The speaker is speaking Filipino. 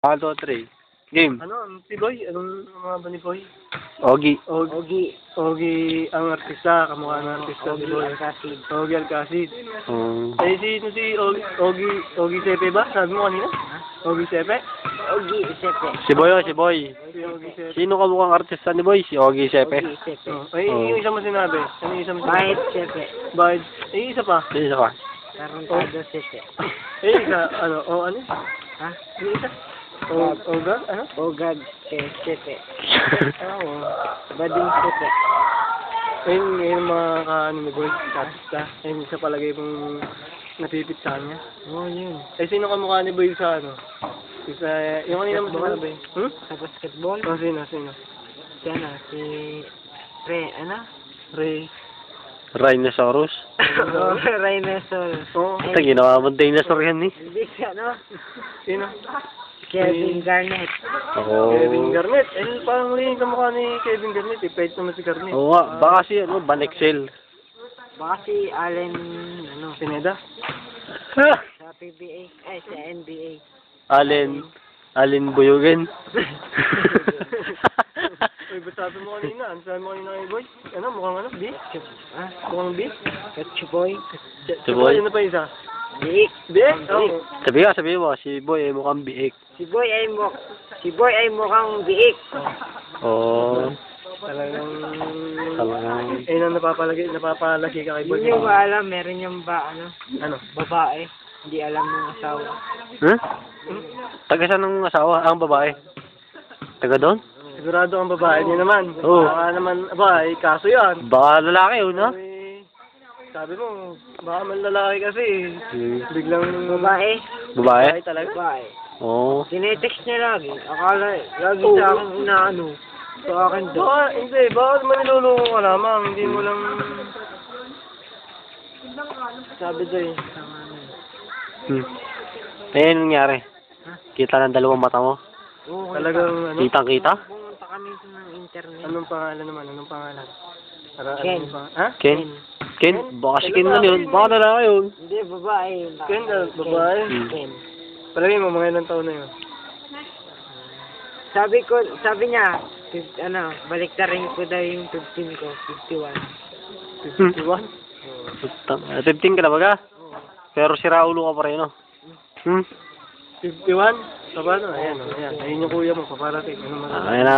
1, 2, 3. Game. Ano, si Boy? Anong mga ba ni Boy? Ogie. Ogie ang artista, kamukha ng artista si Boy. Ogie Alcacid. Eh, si Ogie Sepe ba? Sabi mo kanina? Ogie Sepe? Ogie Sepe. Si Boy, si Boy. Si Ogie Sepe. Sino kamukhang artista ni Boy? Si Ogie Sepe. Ogie Sepe. Ay, yung isa mo sinabi. Ano yung isa mo sinabi? Bahit Sepe. Bahit. Eh, isa pa. Sino ka? Tarantado Sepe. Eh, isa, ano, ano? Ha? Yung isa? Oga? Ano? Ogad Sepe. Oo. Bading Sepe. Ayun mga ano ni Boy, artista. Ayun, isa palagay mong napipit sa kanya. Oo, yun. Eh, sino kamukha ni Boy sa ano? Isa, yung kanina mo sinabi. Sa basketball? Oh, sino? Si ano? Si Ray. Rhinoceros. Rhinoceros. Oo. Ito, ginawa mong dinosaur yan eh. Hindi si ano? Sino? Kevin Garnett. Oo. Kevin Garnett. Eh, parang muli yung kamukha ni Kevin Garnett. Pwede naman si Garnett. Oo nga, baka si ano, Banexel. Baka si Allen, ano? Pineda. Sa PBA. Ay, sa NBA. Allen Buyogen. Uy, ba't sabi mo kanina? Ano sabi mo kanina kay Boy? Ano, mukhang ano? B? Ha? Mukhang B? Ketchuboy. Chuboy. Ano pa isa? Biik. B? Oo. Sabi mo, si Boy ay mukhang biik. Si Boy ay mukhang biik. Oo. Talagang... Talagang... Eh, na napapalagi ka kay Boy. Hindi nyo ba alam, meron yung ba, ano? Ano? Babae. Hindi alam ng asawa. Huh? Taga saan ng asawa? Ang babae? Taga doon? Sigurado ang babae niya naman. Oo. Baka naman, ay, kaso yan. Baka lalaki yun, ha? Eh, sabi mo, baka man lalaki kasi. Biglang... Babae. Babae? talaga. Babae. Oo. Tinetext niya lagi. Akala, lagi Oo. sa akin inaano. Sa akin doon. Baka, hindi, baka maniluloko ka lamang. Hindi mo lang... Sabi doon Eh, anong nangyari? Kita ng dalawang mata mo? Oo, Talagang ano? Kitang-kita? Pumunta kami ng internet. Anong pangalan naman? Anong pangalan? Para, Ken. Ha? Ken? Ken? Baka si Ken na yun. Baka lalaki yun. Hindi, babae. Ken, babae? Ken. Palagay mo, mga ilang taon na yun. Sabi niya, ano, baliktarin ko daw yung 15 ko, 51. 51? 15 ka na baga? Pero si Raulo ka pa rin, no? 51? Paano? Ayan, ayan. Ayun yung kuya mo, paparating. Ano Ayan na.